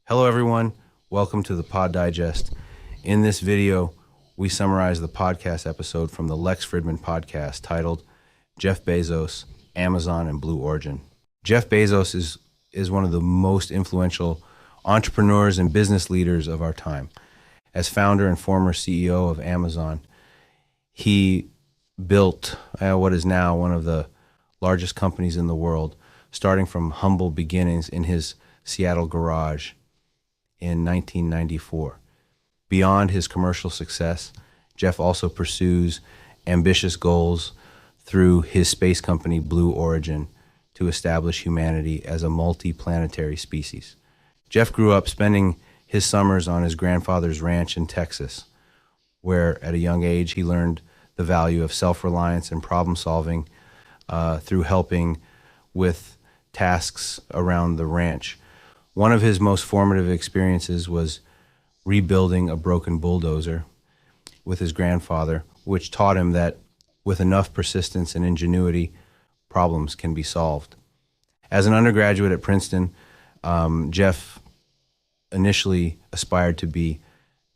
Hello everyone, welcome to the Pod Digest. In this video, we summarize the podcast episode from the Lex Fridman podcast titled Jeff Bezos, Amazon and Blue Origin. Jeff Bezos is one of the most influential entrepreneurs and business leaders of our time. As founder and former CEO of Amazon, he built what is now one of the largest companies in the world, starting from humble beginnings in his Seattle garage in 1994. Beyond his commercial success, Jeff also pursues ambitious goals through his space company Blue Origin to establish humanity as a multi-planetary species. Jeff grew up spending his summers on his grandfather's ranch in Texas, where at a young age he learned the value of self-reliance and problem-solving through helping with tasks around the ranch. One of his most formative experiences was rebuilding a broken bulldozer with his grandfather, which taught him that with enough persistence and ingenuity, problems can be solved. As an undergraduate at Princeton, Jeff initially aspired to be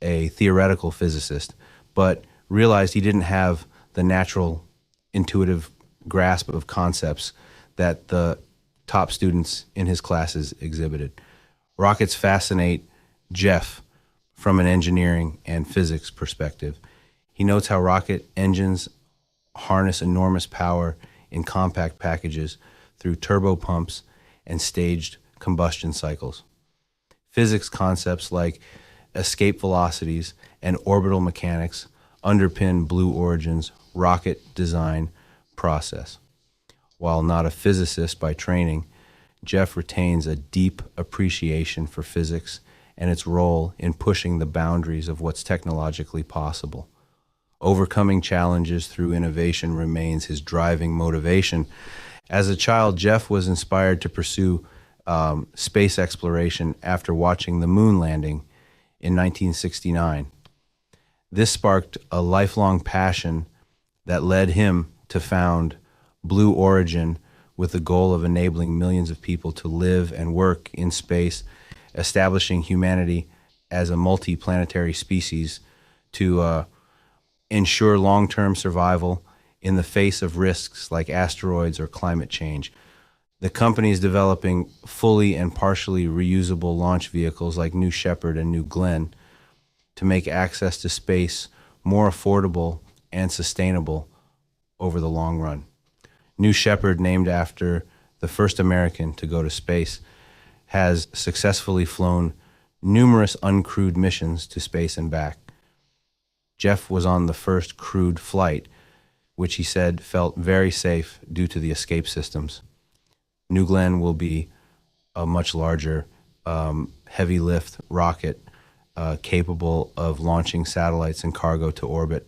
a theoretical physicist, but realized he didn't have the natural intuitive grasp of concepts that the top students in his classes exhibited. Rockets fascinate Jeff from an engineering and physics perspective. He notes how rocket engines harness enormous power in compact packages through turbo pumps and staged combustion cycles. Physics concepts like escape velocities and orbital mechanics underpin Blue Origin's rocket design process. While not a physicist by training, Jeff retains a deep appreciation for physics and its role in pushing the boundaries of what's technologically possible. Overcoming challenges through innovation remains his driving motivation. As a child, Jeff was inspired to pursue space exploration after watching the moon landing in 1969. This sparked a lifelong passion that led him to found Blue Origin with the goal of enabling millions of people to live and work in space, establishing humanity as a multi-planetary species to ensure long-term survival in the face of risks like asteroids or climate change. The company is developing fully and partially reusable launch vehicles like New Shepard and New Glenn to make access to space more affordable and sustainable over the long run. New Shepard, named after the first American to go to space, has successfully flown numerous uncrewed missions to space and back. Jeff was on the first crewed flight, which he said felt very safe due to the escape systems. New Glenn will be a much larger heavy lift rocket capable of launching satellites and cargo to orbit.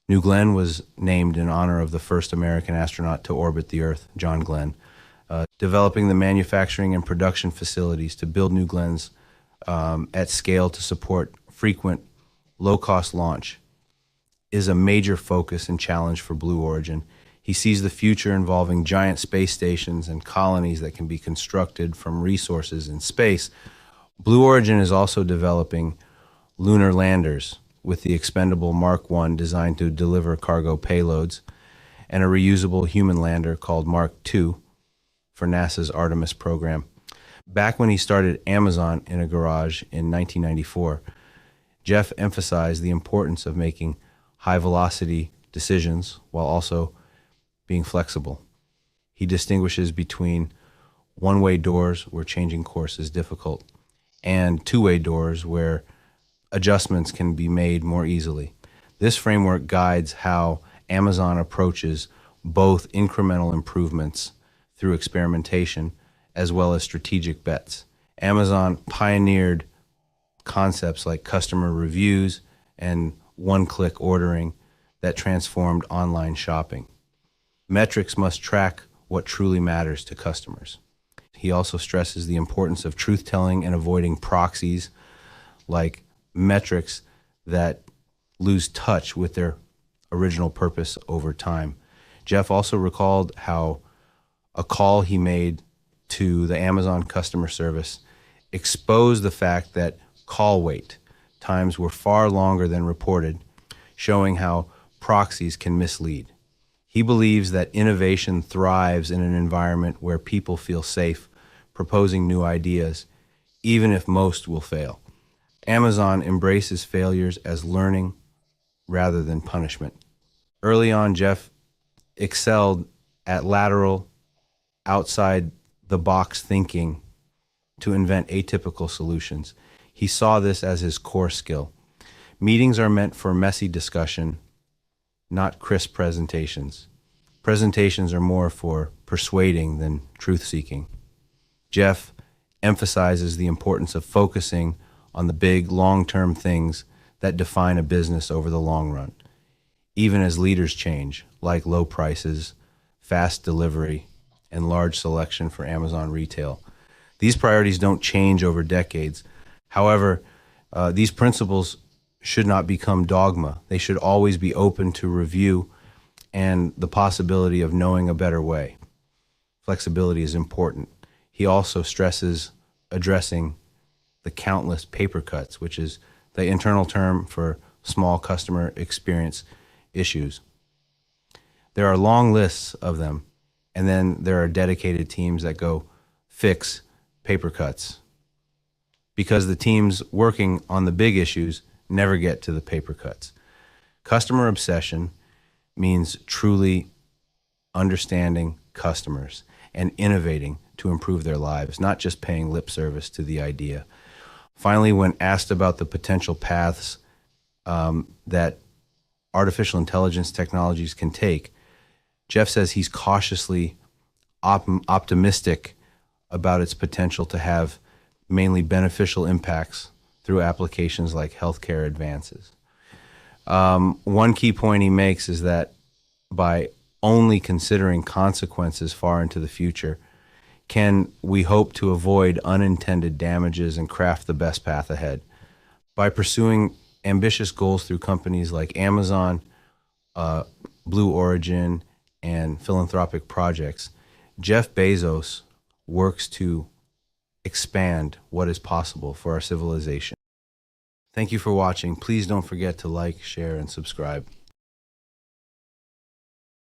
New Glenn was named in honor of the first American astronaut to orbit the Earth, John Glenn. Developing the manufacturing and production facilities to build New Glenns at scale to support frequent, low-cost launch is a major focus and challenge for Blue Origin. He sees the future involving giant space stations and colonies that can be constructed from resources in space. Blue Origin is also developing lunar landers with the expendable Mark I designed to deliver cargo payloads, and a reusable human lander called Mark II for NASA's Artemis program. Back when he started Amazon in a garage in 1994, Jeff emphasized the importance of making high-velocity decisions while also being flexible. He distinguishes between one-way doors where changing course is difficult and two-way doors where adjustments can be made more easily. This framework guides how Amazon approaches both incremental improvements through experimentation as well as strategic bets. Amazon pioneered concepts like customer reviews and one-click ordering that transformed online shopping. Metrics must track what truly matters to customers. He also stresses the importance of truth-telling and avoiding proxies like metrics that lose touch with their original purpose over time. Jeff also recalled how a call he made to the Amazon customer service exposed the fact that call wait times were far longer than reported, showing how proxies can mislead. He believes that innovation thrives in an environment where people feel safe proposing new ideas, even if most will fail. Amazon embraces failures as learning rather than punishment. Early on, Jeff excelled at lateral, outside the box thinking to invent atypical solutions. He saw this as his core skill. Meetings are meant for messy discussion, not crisp presentations. Presentations are more for persuading than truth-seeking. Jeff emphasizes the importance of focusing on the big, long-term things that define a business over the long run, even as leaders change, like low prices, fast delivery, and large selection for Amazon retail. These priorities don't change over decades. However, these principles should not become dogma. They should always be open to review and the possibility of knowing a better way. Flexibility is important. He also stresses addressing the countless paper cuts, which is the internal term for small customer experience issues. There are long lists of them, and then there are dedicated teams that go fix paper cuts, because the teams working on the big issues never get to the paper cuts. Customer obsession means truly understanding customers and innovating to improve their lives, not just paying lip service to the idea. Finally, when asked about the potential paths that artificial intelligence technologies can take, Jeff says he's cautiously optimistic about its potential to have mainly beneficial impacts through applications like healthcare advances. One key point he makes is that by only considering consequences far into the future, can we hope to avoid unintended damages and craft the best path ahead. By pursuing ambitious goals through companies like Amazon, Blue Origin, and philanthropic projects, Jeff Bezos works to expand what is possible for our civilization. Thank you for watching. Please don't forget to like, share, and subscribe.